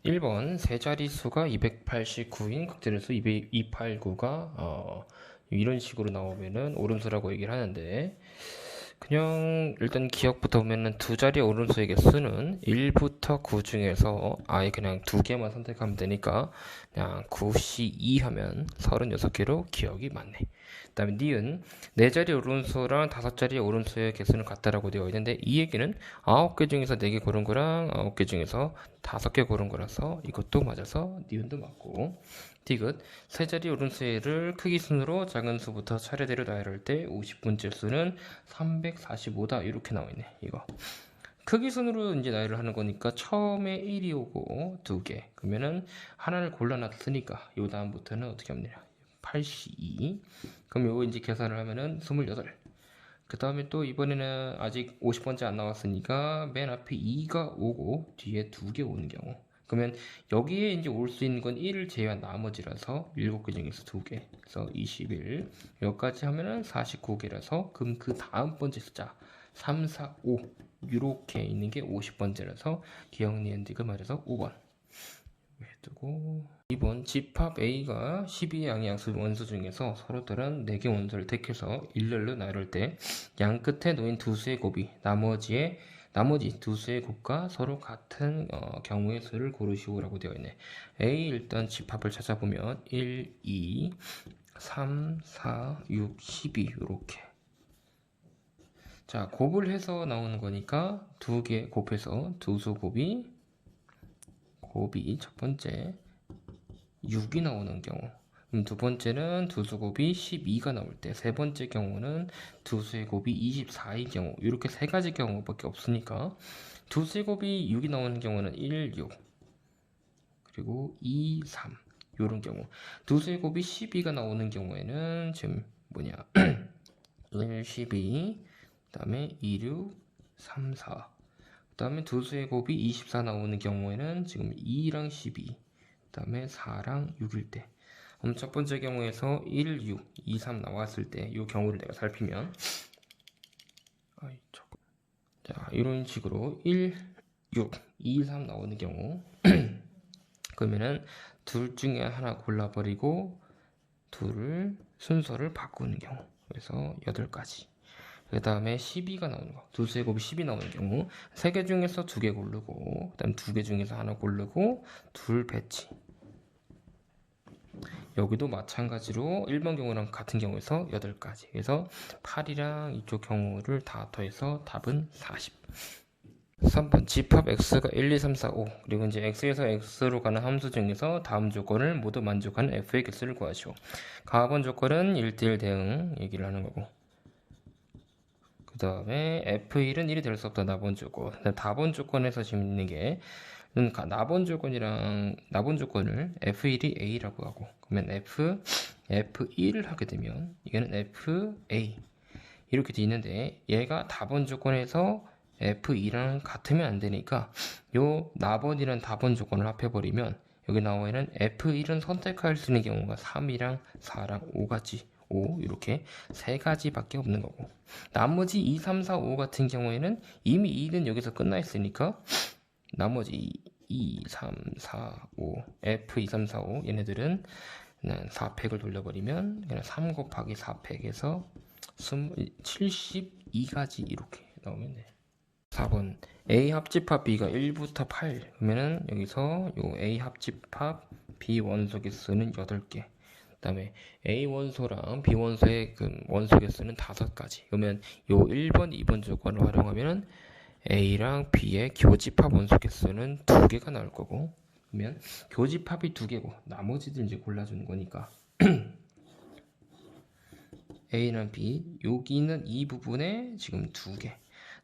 1번 세 자릿수가 289인 극제수수 289가 이런 식으로 나오면은 오른수라고 얘기를 하는데, 그냥 일단 기억부터 보면은 두 자리 오른수의 개수는 1부터 9 중에서 아예 그냥 두 개만 선택하면 되니까 그냥 9C2 하면 36개로 기억이 맞네. 그 다음에 니은 네 자리 오른수랑 다섯 자리 오른수의 개수는 같다라고 되어 있는데, 이 얘기는 9개 중에서 4개 고른 거랑 9개 중에서 5개 고른 거라서 이것도 맞아서 니은도 맞고, 디귿 세 자리 오른수를 크기 순으로 작은 수부터 차례대로 나열할 때 50분째 수는 345다 이렇게 나와 있네. 이거 크기 순으로 이제 나열을 하는 거니까 처음에 1이 오고 2개, 그러면은 하나를 골라놨으니까 요 다음부터는 어떻게 하면 되냐, 82. 그럼 요거 이제 계산을 하면은 28. 그 다음에 또 이번에는 아직 50번째 안 나왔으니까 맨 앞에 2가 오고 뒤에 2개 오는 경우, 그러면 여기에 이제 올 수 있는 건 1을 제외한 나머지라서 7개 중에서 2개, 그래서 21. 여기까지 하면은 49개라서, 그럼 그 다음 번째 숫자 3, 4, 5 이렇게 있는 게 50번째라서 기억 니은디귿 맞아서 5번 해두고, 2번 집합 A가 12의 양수 원수 중에서 서로 다른 4개 원소를 택해서 일렬로 나눌 때 양 끝에 놓인 두 수의 곱이 나머지 두 수의 곱과 서로 같은 경우의 수를 고르시오라고 되어 있네. A 일단 집합을 찾아보면 1, 2, 3, 4, 6, 12 이렇게. 자, 곱을 해서 나오는 거니까 두 개 곱해서 두 수 곱이 첫 번째 6이 나오는 경우, 두 번째는 두 수 곱이 12가 나올 때, 세 번째 경우는 두 수의 곱이 24의 경우, 이렇게 세 가지 경우밖에 없으니까 두 수의 곱이 6이 나오는 경우는 1, 6 그리고 2, 3 이런 경우, 두 수의 곱이 12가 나오는 경우에는 지금 1, 12, 그 다음에 2, 6, 3, 4, 그 다음에 두 수의 곱이 24 나오는 경우에는 지금 2랑 12, 그 다음에 4랑 6일 때, 첫 번째 경우에서 1, 6, 2, 3 나왔을 때 이 경우를 내가 살피면, 자, 이런 식으로 1, 6, 2, 3 나오는 경우 그러면은 둘 중에 하나 골라버리고 둘을 순서를 바꾸는 경우, 그래서 8가지. 그 다음에 12가 나오는 거, 두 수의 곱이 10이 나오는 경우 3개 중에서 2개 고르고, 그 다음 2개 중에서 하나 고르고 둘 배치. 여기도 마찬가지로 1번 경우랑 같은 경우에서 8가지. 그래서 8이랑 이쪽 경우를 다 더해서 답은 40. 3번 집합 x가 1, 2, 3, 4, 5 그리고 이제 x에서 x로 가는 함수 중에서 다음 조건을 모두 만족하는 f의 개수를 구하시오. 가번 조건은 1대1 대응 얘기를 하는 거고, 그 다음에 f1은 1이 될 수 없다 나번 조건. 다번 조건에서 지금 있는 게 나번 조건을 f1이 a라고 하고, 그러면 f1을 하게 되면 이거는 fa 이렇게 돼 있는데, 얘가 다번 조건에서 f2랑 같으면 안 되니까 요 나번이랑 다번 조건을 합해버리면 여기 나와 있는 f1은 선택할 수 있는 경우가 3이랑 4랑 5가지, 5 이렇게 세 가지밖에 없는 거고, 나머지 2, 3, 4, 5 같은 경우에는 이미 2는 여기서 끝나 있으니까 나머지 2, 3, 4, 5 F2, 3, 4, 5 얘네들은 그냥 4팩을 돌려버리면 그냥 3 곱하기 4팩에서 72가지 이렇게 나오면 돼. 4번 A 합집합 B가 1부터 8 그러면은 여기서 요 A 합집합 B 원소 개수는 8개, 그 다음에 A 원소랑 B 원소의 그 원소 개수는 5가지. 그러면 요 1번, 2번 조건을 활용하면은 A랑 B의 교집합 원소 개수는 2개가 나올 거고, 그러면 교집합이 2개고 나머지들 이제 골라주는 거니까 A랑 B 여기 있는 이 부분에 지금 2개,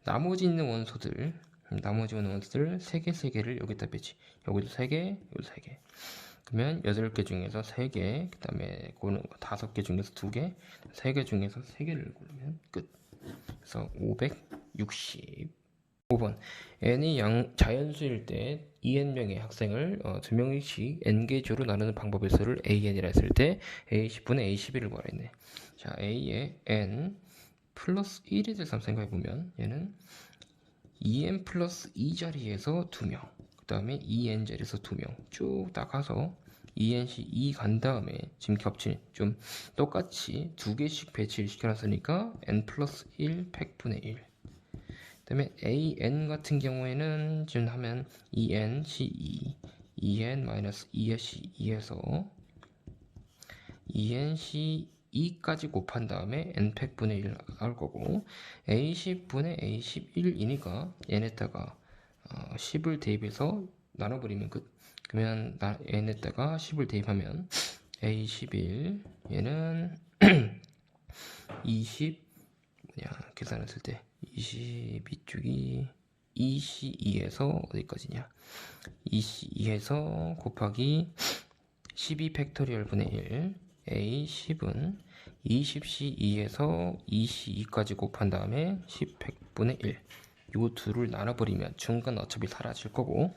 나머지 있는 원소들 3개를 여기다 배치. 여기도 3개, 여기도 3개. 그러면 8개 중에서 3개, 그 다음에 5개 중에서 2개, 3개 중에서 3개를 고르면 끝. 그래서 560. 5번 n이 자연수일 때 en명의 학생을 2명씩 n개 조로 나누는 방법의 수를 an이라 했을 때 a10분의 a11을 구하랬네. 자, a의 n 플러스 1이 될 삼 생각해보면 얘는 2n 플러스 2 자리에서 2명, 그 그 다음에 en 자리에서 2명 쭉 나가서 enc 2 간 다음에 지금 겹치는 좀 똑같이 두 개씩 배치를 시켜놨으니까 n 플러스 1 100분의 1. 그 다음에 an 같은 경우에는 지금 하면 enc2 en 마이너스 enc2에서 enc2까지 곱한 다음에 n 100분의 1 나올 거고 a10분의 a11이니까 n에다가 10을 대입해서 나눠버리면 끝. 그러면 n에다가 10을 대입하면 a11 얘는 20 계산했을 때 22쪽이 EC2에서 어디까지냐 EC2에서 곱하기 12 팩토리얼 분의 1 A10은 20C2에서 EC2까지 곱한 다음에 10 100분의 1 요 둘을 나눠버리면 중간 어차피 사라질 거고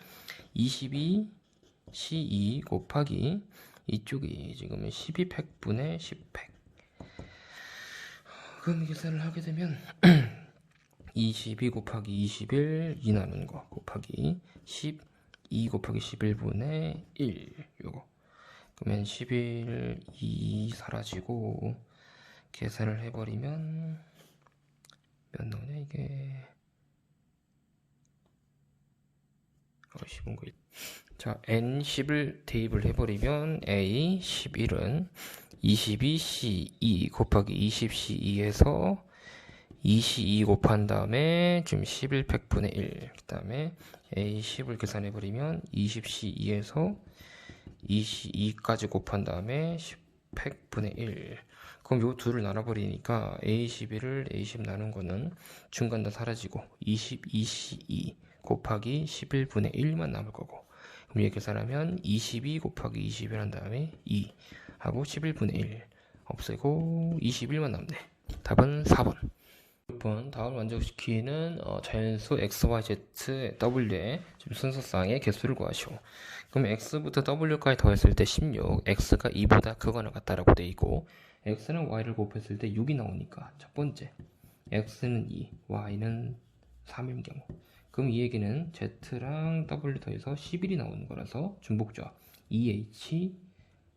22C2 곱하기 이쪽이 지금 12 100분의 10 100 그럼 계산을 하게 되면 22 곱하기 21 2 나누는 거 곱하기 12 곱하기 11분의 1 요거 그러면 11 2 사라지고 계산을 해버리면 몇 나오냐 이게 10은 거. 자 n10을 대입을 해버리면 a11은 22c2 곱하기 20c2에서 2c2 곱한 다음에 지금 11 100분의 1 그 다음에 a10을 계산해버리면 20c2에서 2c2까지 곱한 다음에 10 100분의 1 그럼 요 둘을 나눠버리니까 a11을 a10 나눈 거는 중간 다 사라지고 22c2 곱하기 11분의 1만 남을 거고 그럼 얘 계산하면 22 곱하기 21 한 다음에 2 하고 11분의 1 없애고 21만 남네. 답은 4번. 6번 다음을 만족시키는 자연수 x, y, z, w의 지금 순서상의 개수를 구하시오. 그럼 x부터 w까지 더했을 때 16, x가 2보다 크거나 같다라고 돼 있고 x는 y를 곱했을 때 6이 나오니까 첫 번째 x는 2, y는 3인 경우 그럼 이 얘기는 z랑 w 더해서 11이 나오는 거라서 중복조합 2h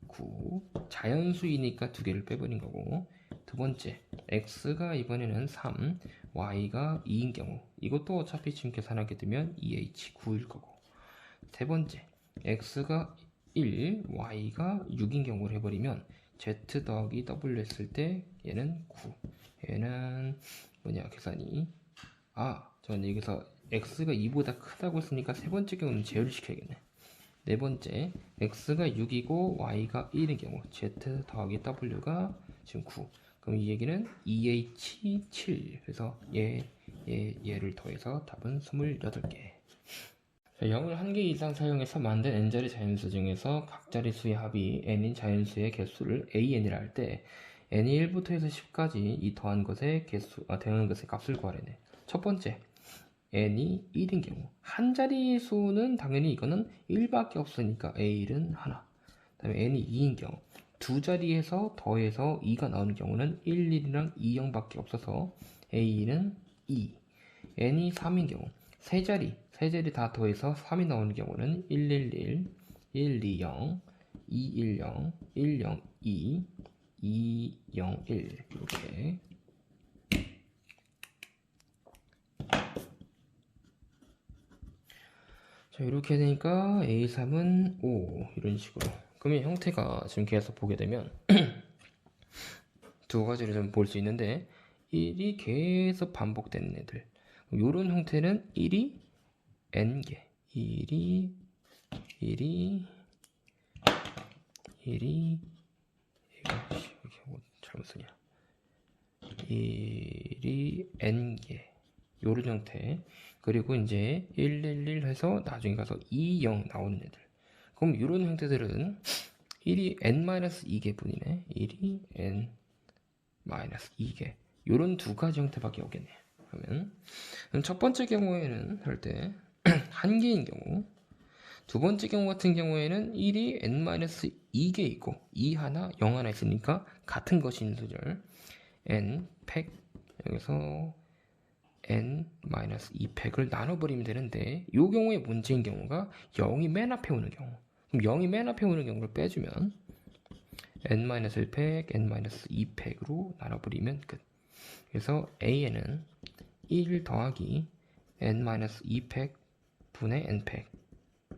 9 자연수이니까 두 개를 빼버린 거고 두 번째 x가 이번에는 3 y가 2인 경우 이것도 어차피 지금 계산하게 되면 2h 9일 거고 세 번째 x가 1 y가 6인 경우를 해버리면 z 더하기 w 했을 때 얘는 9 얘는 뭐냐 계산이 저는 여기서 x가 2보다 크다고 했으니까 세 번째 경우는 제외를 시켜야겠네. 네 번째 x가 6이고 y가 1인 경우 z 더하기 w가 지금 9 그럼 이 얘기는 2h 7 그래서 얘를 더해서 답은 28개. 0을 한 개 이상 사용해서 만든 n자리 자연수 중에서 각 자리수의 합이 n인 자연수의 개수를 an이라 할 때 n이 1부터 해서 10까지 이 더한 것의 개수 더한 것의 값을 구하래네. 첫 번째 n이 1인 경우 한 자리 수는 당연히 이거는 1밖에 없으니까 a1은 하나 그 다음에 n이 2인 경우 두 자리에서 더해서 2가 나오는 경우는 1, 1이랑 2, 0밖에 없어서 a2는 2 n이 3인 경우 세 자리 다 더해서 3이 나오는 경우는 111, 120, 210, 102, 201 이렇게 자 이렇게 되니까 A3은 5 이런 식으로 그러면 형태가 지금 계속 보게 되면 두 가지를 좀 볼 수 있는데 1이 계속 반복되는 애들 요런 형태는 1이 n개 1이 이거 잘못 쓰냐 1이 n개 요런 형태 그리고 이제 111 해서 나중에 가서 20 나오는 애들 그럼 이런 형태들은 1이 n-2개 뿐이네 1이 n-2개 요런 두 가지 형태밖에 없겠네. 그러면 첫 번째 경우에는 할 때 한 개인 경우 두 번째 경우 같은 경우에는 1이 n-2개 있고 2 하나 0 하나 있으니까 같은 것인 소절 n 100 여기서 n-2팩을 나눠버리면 되는데 이 경우에 문제인 경우가 0이 맨 앞에 오는 경우. 그럼 0이 맨 앞에 오는 경우를 빼주면 n-1팩, n-2팩으로 나눠버리면 끝. 그래서 a에는 1 더하기 n-2팩 분의 n팩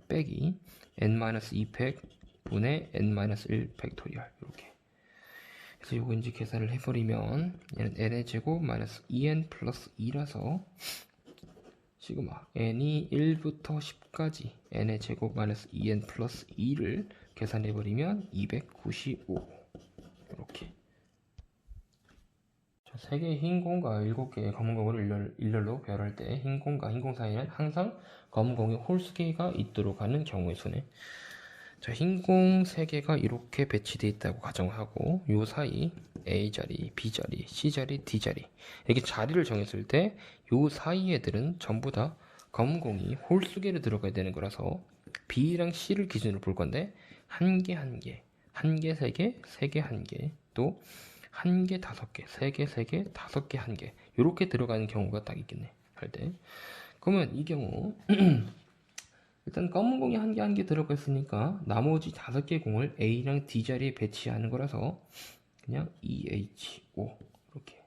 빼기 n-2팩 분의 n-1 팩토리얼 이렇게. 그래서 요거 이제 계산을 해버리면 얘는 n의 제곱 마이너스 2n 플러스 2라서 시그마 n이 1부터 10까지 n의 제곱 마이너스 2n 플러스 2를 계산해버리면 295 이렇게. 자, 3개의 흰 공과 7개의 검은 공을 일렬로 배열할 때 흰 공과 흰 공 사이에는 항상 검은 공의 홀수개가 있도록 하는 경우의 수네. 자, 흰 공 3개가 이렇게 배치되어 있다고 가정하고 요 사이 A자리, B자리, C자리, D자리 이렇게 자리를 정했을 때 요 사이 애들은 전부 다 검은 공이 홀수개로 들어가야 되는 거라서 B랑 C를 기준으로 볼 건데 한 개, 한 개, 한 개, 3개, 3개, 한 개, 또 한 개, 5개, 3개, 3개, 5개, 한 개 이렇게 들어가는 경우가 딱 있겠네 할 때. 그러면 이 경우 일단 검은 공이 한 개 한 개 들어가 있으니까 나머지 5개 공을 A랑 D 자리에 배치하는 거라서 그냥 EHO 이렇게.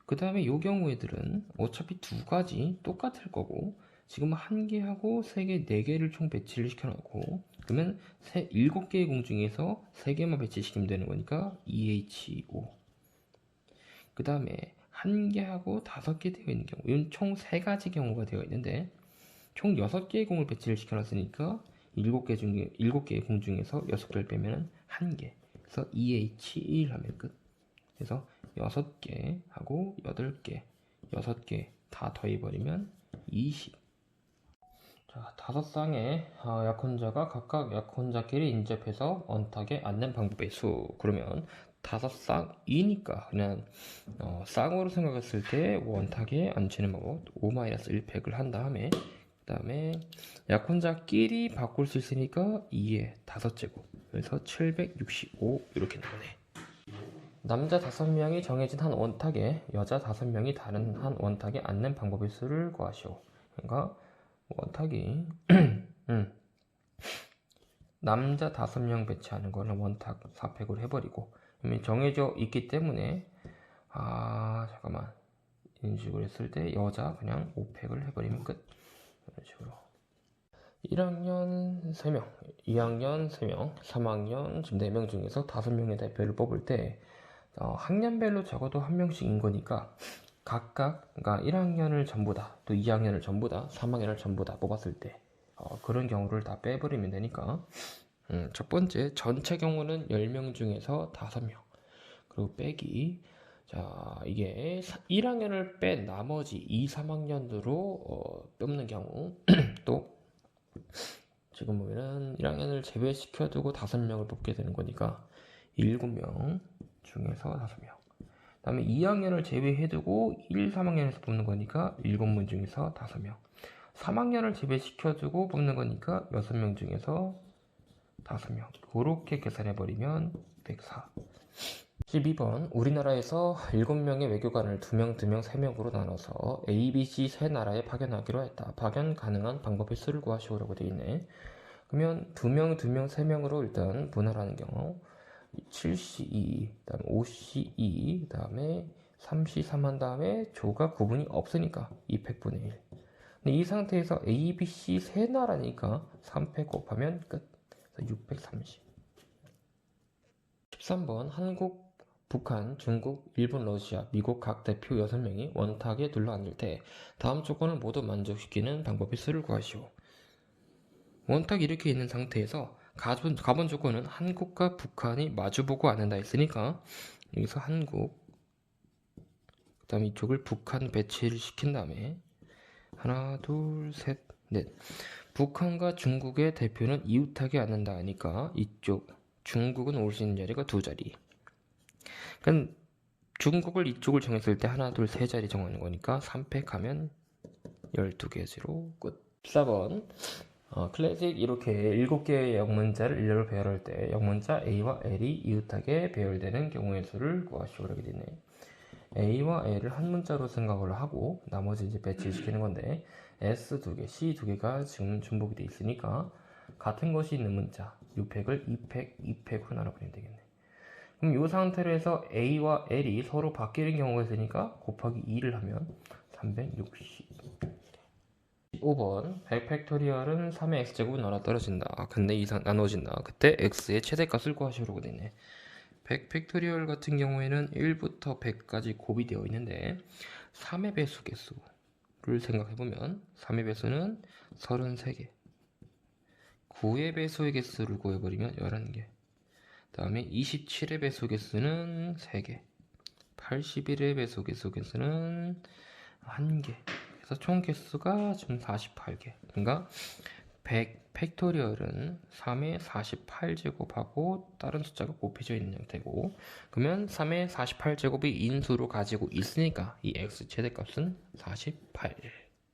그 다음에 이 경우에들은 어차피 두 가지 똑같을 거고 지금 한 개하고 3개, 4개를 총 배치를 시켜놓고 그러면 7개의 공 중에서 3개만 배치시키면 되는 거니까 EHO. 그 다음에 한 개하고 5개 되어 있는 경우 이건 총 3가지 경우가 되어 있는데 총 6개의 공을 배치를 시켜놨으니까 7개의 공 중에서 6개를 빼면 1개. 그래서 EH1 하면 끝. 그래서 6개 하고 8개, 6개 다 더해버리면 20. 자, 5쌍의 약혼자가 각각 약혼자끼리 인접해서 원탁에 앉는 방법의 수. 그러면 5쌍이니까 그냥 쌍으로 생각했을 때 원탁에 앉히는 방법 5-1팩을 한 다음에 그 다음에 약혼자끼리 바꿀 수 있으니까 2의 5제곱 그래서 765 이렇게 나오네. 남자 5명이 정해진 한 원탁에 여자 5명이 다른 한 원탁에 앉는 방법의 수를 구하시오. 그러니까 원탁이 남자 5명 배치하는 거는 원탁 4팩으로 해버리고 정해져 있기 때문에 잠깐만 이런 식으로 했을 때 여자 그냥 5팩을 해버리면 끝. 이런 식으로 1학년 3명, 2학년 3명, 3학년 지금 4명 중에서 5명의 대표를 뽑을 때 학년별로 적어도 1명씩인 거니까 각각 그러니까 1학년을 전부 다, 또 2학년을 전부 다, 3학년을 전부 다 뽑았을 때 그런 경우를 다 빼버리면 되니까 첫 번째 전체 경우는 10명 중에서 5명 그리고 빼기 자 이게 1학년을 뺀 나머지 2, 3학년으로 뽑는 경우 또 지금 보면은 1학년을 제외시켜두고 5명을 뽑게 되는 거니까 7명 중에서 5명 그 다음에 2학년을 제외해두고 1, 3학년에서 뽑는 거니까 7명 중에서 5명 3학년을 제외시켜두고 뽑는 거니까 6명 중에서 5명 그렇게 계산해버리면 104. 12번 우리나라에서 7명의 외교관을 2명, 2명, 3명으로 나눠서 A, B, C 세 나라에 파견하기로 했다. 파견 가능한 방법의 수를 구하시오라고 되어 있네. 그러면 2명, 2명, 3명으로 일단 분할하는 경우 7C2, 그 다음에 5C2, 그 다음에 3C3 한 다음에 조가 구분이 없으니까 2팩분의 1. 근데 이 상태에서 A, B, C 세 나라니까 3팩 곱하면 끝. 630. 13번 한국, 북한, 중국, 일본, 러시아, 미국 각 대표 6명이 원탁에 둘러앉을 때 다음 조건을 모두 만족시키는 방법의 수를 구하시오. 원탁이 이렇게 있는 상태에서 가본 조건은 한국과 북한이 마주보고 앉는다 했으니까 여기서 한국 그 다음에 이쪽을 북한 배치를 시킨 다음에 하나, 둘, 셋, 넷 북한과 중국의 대표는 이웃하게 앉는다 하니까 이쪽 중국은 올 수 있는 자리가 2자리. 그러니까 중국을 이쪽을 정했을 때 하나, 둘, 세 자리 정하는 거니까 3팩 하면 12개지로 끝. 14번 클래식 이렇게 7개의 영문자를 일렬로 배열할 때 영문자 A와 L이 이웃하게 배열되는 경우의 수를 구하시오. 이렇게 되네. A와 L을 한 문자로 생각을 하고 나머지 이제 배치시키는 건데 S 두 개, C 두 개가 지금 중복이 돼 있으니까 같은 것이 있는 문자 6팩을 2팩, 2팩으로 나눠버리면 되겠네. 그럼 이 상태로 해서 A와 L이 서로 바뀌는 경우가 있으니까 곱하기 2를 하면 360. 15번 100팩토리얼은 3의 x제곱은 나눠 떨어진다. 근데 이상 나눠진다. 그때 x의 최대값을 구하시라고 되네. 100팩토리얼 같은 경우에는 1부터 100까지 곱이 되어 있는데 3의 배수 개수를 생각해보면 3의 배수는 33개, 9의 배수의 개수를 구해버리면 11개, 그 다음에 27의 배수 개수는 3개, 81의 배수 개수는 1개. 그래서 총 개수가 지금 48개. 그러니까 100 팩토리얼은 3의 48제곱하고 다른 숫자가 곱해져 있는 형태고, 그러면 3의 48제곱이 인수로 가지고 있으니까 이 x 최대값은 48.